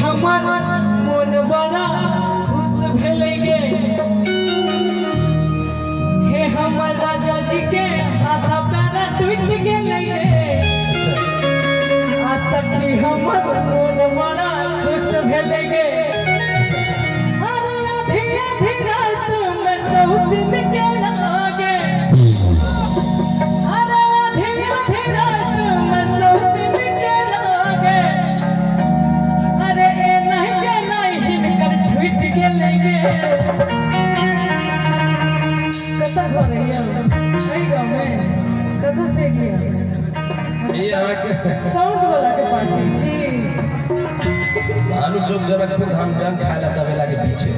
हमर मन बड़ा खुश भेले गे हे हमर राजा जी के हाथ पैर टूट गेले गे आ सखी हमर मन बड़ा खुश भेले गे अरे आधी आधी रात में सौ दिन के लागे अरे आधी आधी रात में सौ दिन के लागे अरे ए नहीं के नहीं हिनकर छूट गेले गे कता घर है नहीं गाँव में कता से गया ये आके साउंड वाला के पार्टी छी भानु चौक जनकपुर धाम जंग खाला तबेला के पीछे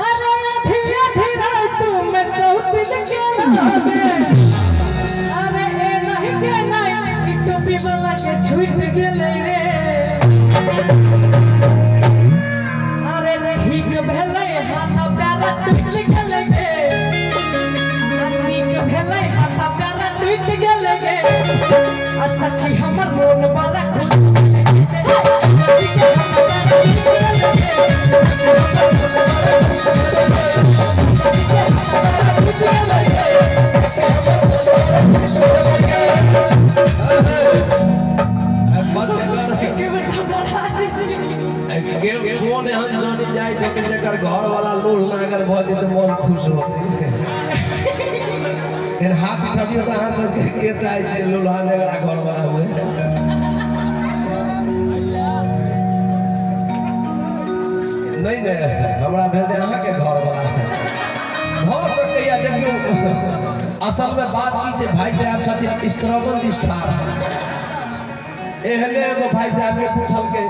अरे आधी आधी रात में सौ दिन के लागे अरे ए नहीं के नहीं टोपी वाला के छूट गेले रे अरे ठीक भेलै हाथ पैर टूट गेले गे ठीक भेलै हाथ पैर टूट गेले गे अच्छा कि हमर मन बड़ा खुश कौन एहन जानी जाए जो कि जकर घर वाला लोल नागर भ जे त मन खुश होते फिर हाथ उठाबी त अहाँ सब के चाहे छे लोला नागर घर वाला होए नहीं नहीं हमरा भेल जे अहाँ के घर वाला हो सकैया देखियो असल में बात की छे भाई साहब छथिन स्ट्रगल दिष्ठार एहने एगो भाई साहब के पूछल के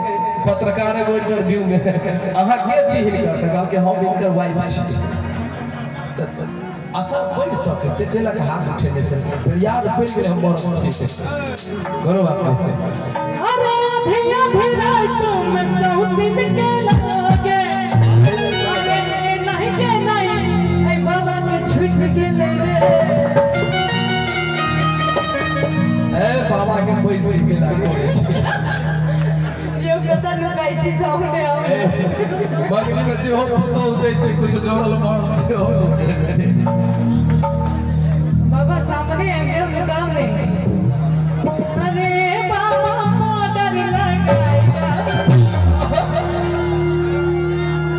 पत्रकार एगो इंटरव्यू में अहाँ के छी हिनकर त कहल के हम इनकर वाइफ छी असल कोई सके छे देलक हाथ उठेने चल फिर याद पड़ गेल हम बड़ छी कोनो बात नहीं अरे आधी आधी रात में सौ दिन के लागे अरे नहीं के नहीं ऐ बाबा के छूट गेले रे ए बाबा के पैसा के लागे छी यो कता नुकाई छी सामने आओ बगली में जो हो तो दे छे कुछ जोड़ल मार छे बाबा सामने है ये काम नहीं अरे बाबा मॉडर लगाया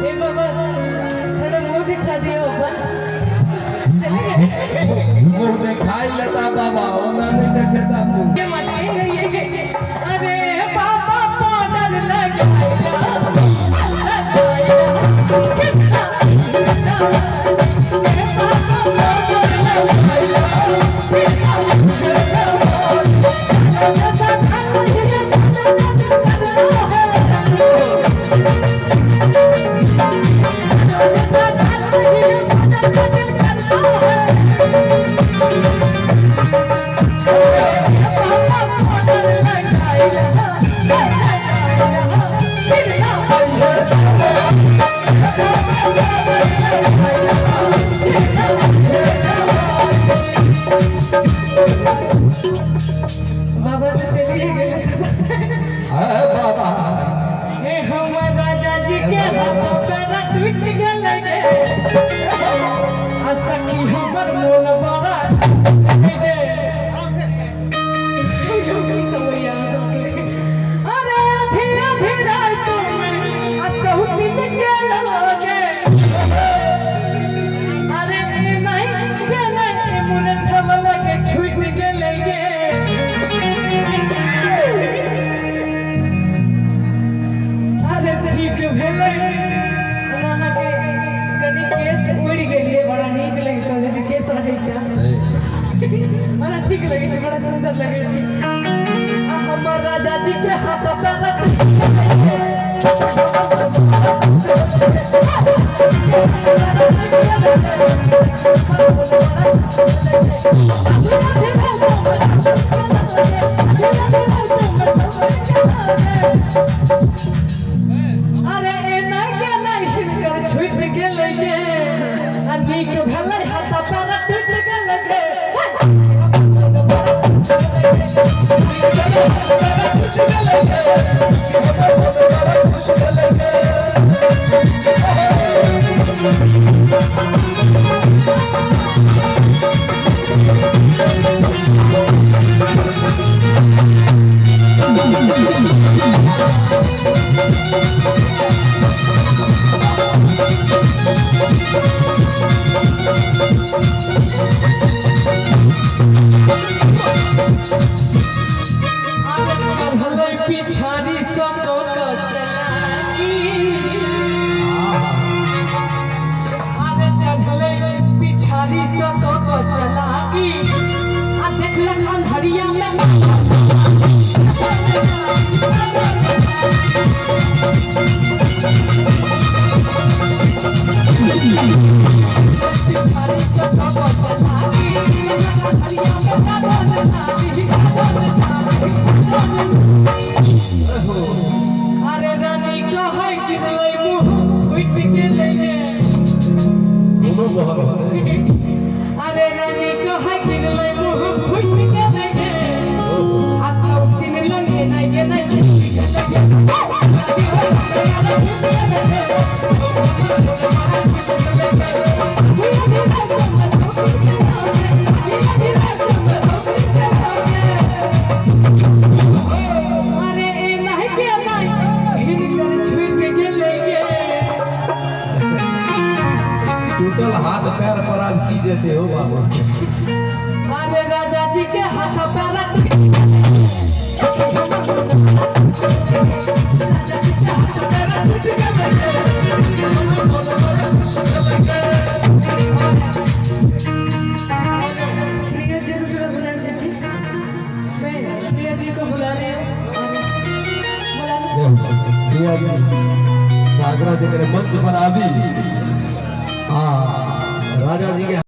ए बाबा थोड़ा मुंह दिखा दियो मुंह दिखाई लेता बाबा ओना नहीं देखेता मुंह ये मटाई ये अरे बाबा मॉडर लगाया बाबा तो चलिए गए बाबा हे हमर राजा जी के हाथ पैर टूट गेले गे आ सखी हमर मन बड़ा गे यो की समैया सके अरे आधी आधी रात में आ कहू दिन के लागे अरे नहीं के नहीं मुन थवला के छूट गेले गे अरे ठीक भेलै अहाँ के कनी केस उड़ गेलिए बड़ा नीक लगतो यदि केस रहै क्या बड़ा ठीक लगे छै बड़ा सुंदर लगे छै आ हमर राजा जी के हाथ पैर अरे ए नहीं के नहीं हिनकर छूट गेले गे आ नीक भेलै हाथ पैर टूट गेले गे चढ़ल पिछाड़ी सको को चलाकी अरे चढ़ल पिछाड़ी सको को चलाकी आ देखलक अंधरिया में अरे रानी कहे गिरलै मुँह फुट गेलै दोनों को अरे रानी कहे गिरलै मुँह फुट गेलै आ सब दिन लगे नहीं अरे ए नहीं के नहीं हिनकर छूट गेलै टूटल हाथ पैर पर आप की जेते हो बाबा। अरे राजा जी के हाथ पैर प्रिया जी को जरा बुला दीजिए। मैं प्रिया जी को बुला रही हूँ। बुला लो। प्रिया जी सागरा जी के मंच पर आवी हाँ राजा जी के